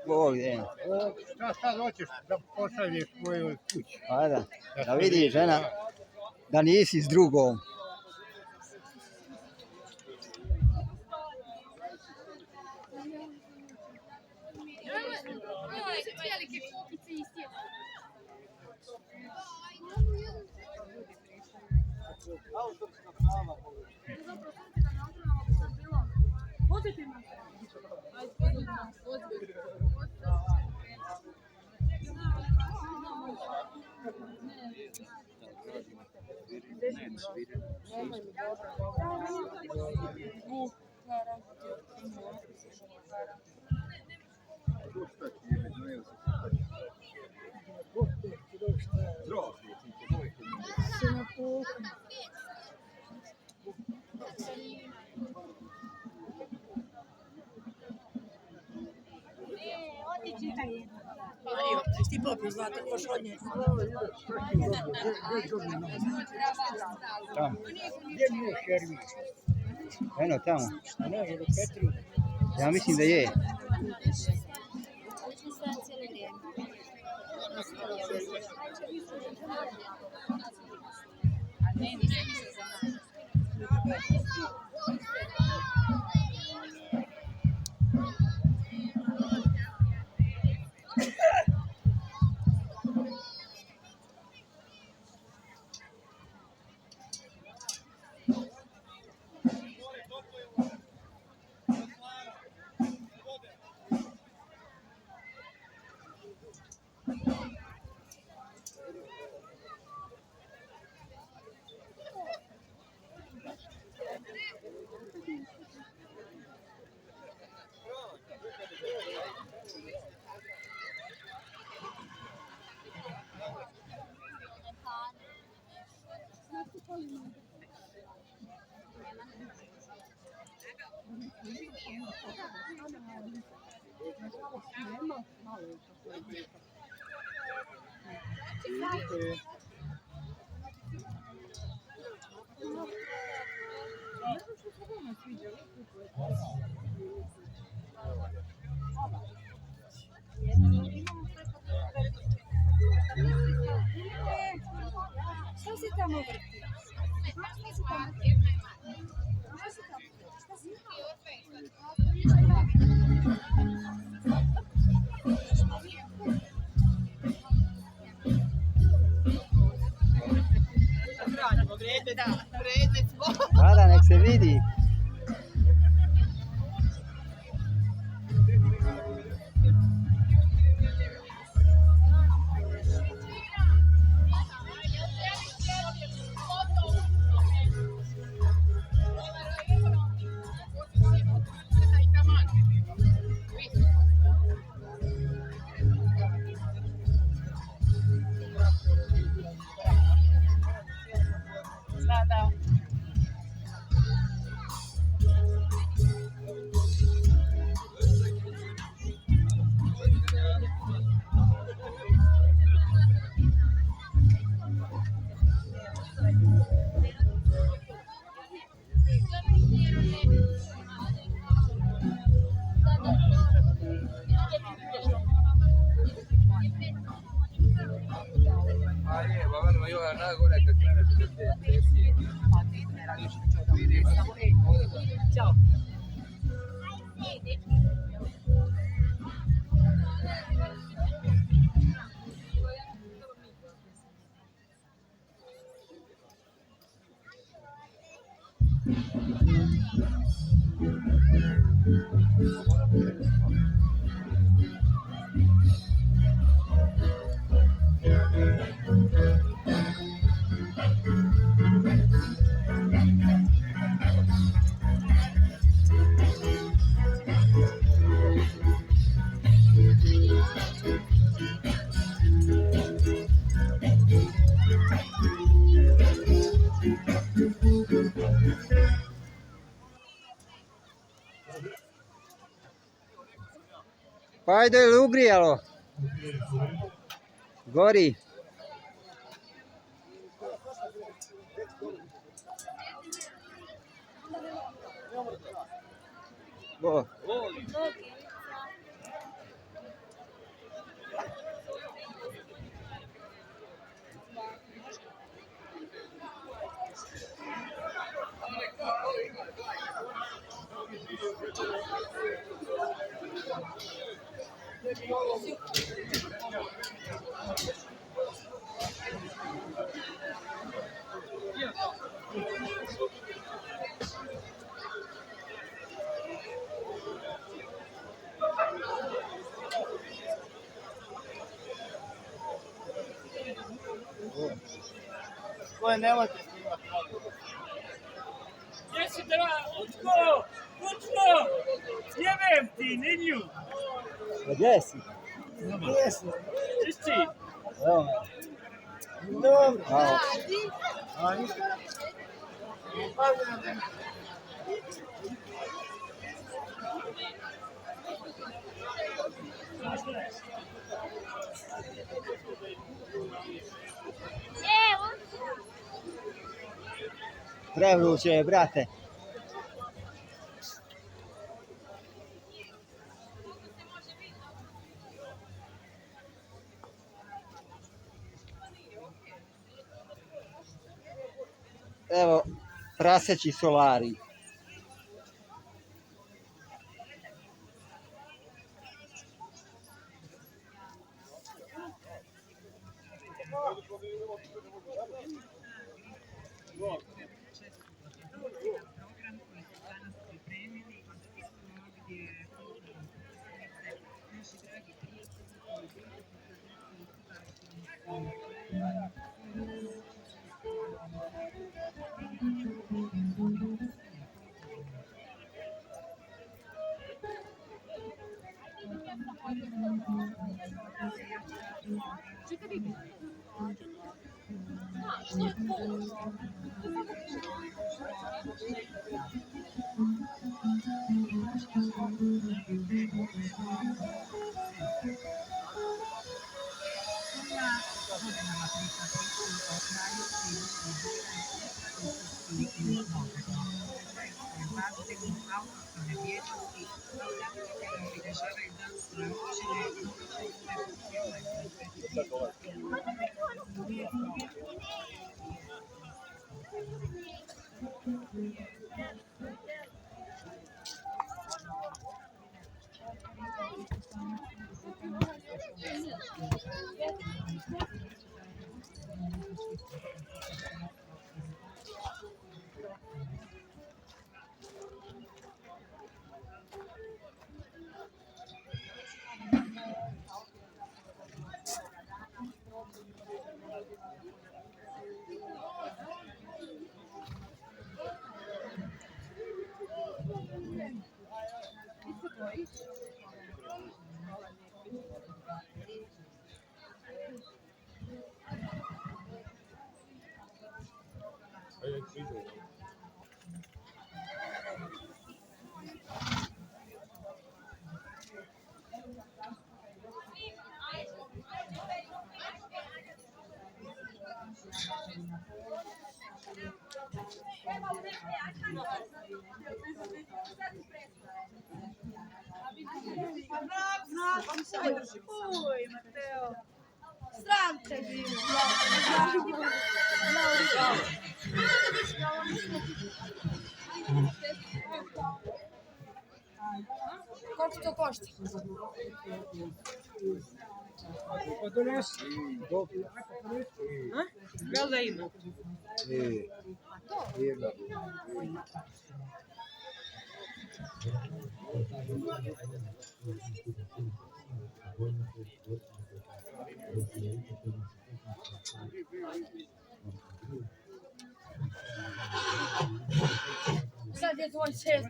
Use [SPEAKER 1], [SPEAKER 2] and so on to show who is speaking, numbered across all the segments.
[SPEAKER 1] Bog je.
[SPEAKER 2] Šta sad hoćeš da pošalješ svojoj kući?
[SPEAKER 1] A da vidi žena da nisi s drugom.
[SPEAKER 3] Ti popio zlata koš od nje.
[SPEAKER 1] Tamo.
[SPEAKER 2] Gdje mi je Šervi?
[SPEAKER 1] Eno tamo.
[SPEAKER 2] A ne, je do Petru.
[SPEAKER 1] Ja mislim da je.
[SPEAKER 3] Šta si tamo vrti?
[SPEAKER 1] Da, nek se vidi.
[SPEAKER 3] Ćao.
[SPEAKER 1] Pa ajde, je li ugrijalo? Gori. Bo. Koje nemojte snimati.
[SPEAKER 4] Gdje si Učko? Učko! Jebem ti, Ninju!
[SPEAKER 1] Gdje si?
[SPEAKER 2] Gdje si?
[SPEAKER 4] Čišći!
[SPEAKER 1] Evo me.
[SPEAKER 2] Dobro.
[SPEAKER 1] Malo. Prevruće je, brate. Evo, praseći solari.
[SPEAKER 3] Uj, Mateo. Sram te bilo. Koliko to košta?
[SPEAKER 2] Pa donesi.
[SPEAKER 3] Jel da ima?
[SPEAKER 2] Ima.
[SPEAKER 3] Sad je tvoj šest.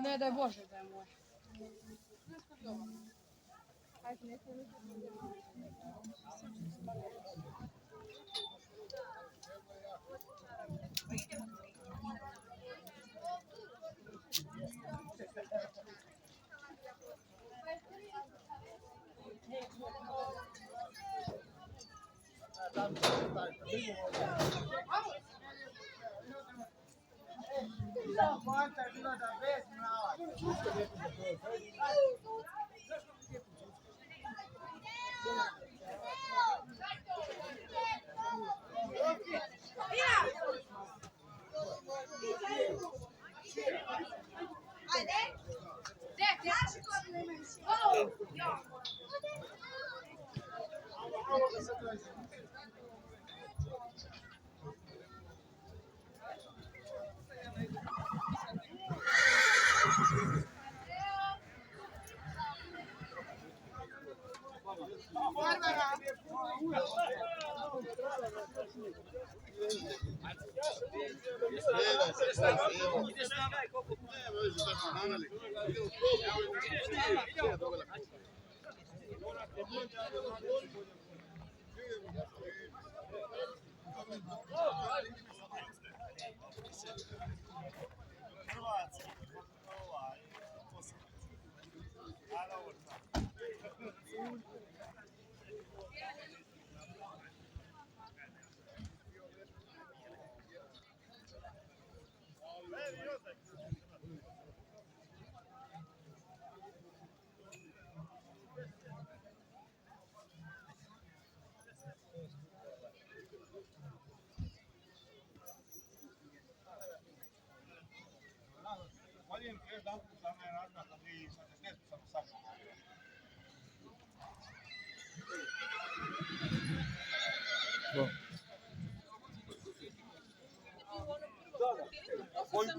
[SPEAKER 3] Ne daj Bože da je moj.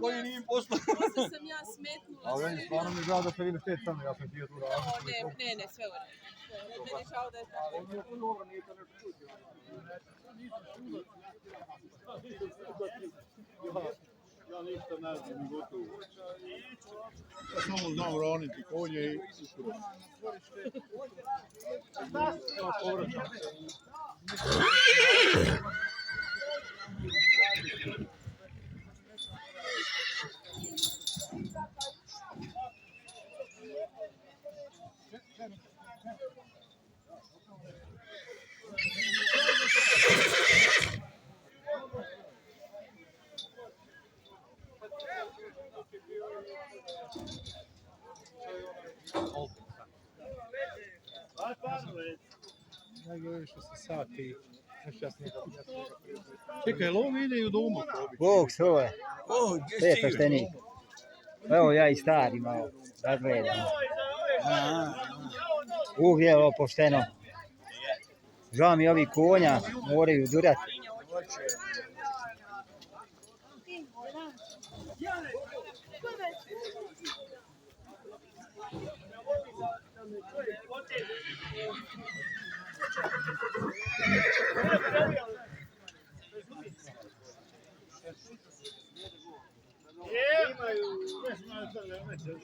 [SPEAKER 5] Koji nije posla?
[SPEAKER 6] Posle sam ja smetnula.
[SPEAKER 5] A meni stvarno mi je žao da ste vi štet samo, ja sam htio tu raditi.
[SPEAKER 6] Ne, sve u redu. Meni je žao da je tako.
[SPEAKER 2] Ja ništa ne znam, gotovo. Ja samo znam roniti konje i najgore što se sati. Čekaj, jel ovo ide i u domu?
[SPEAKER 1] Bog svoje. Sve pošteni. Evo ja i stari malo. Razgledam. Je ovo pošteno. Žao mi ovi konja, moraju durati.
[SPEAKER 2] Imaju, ne znaju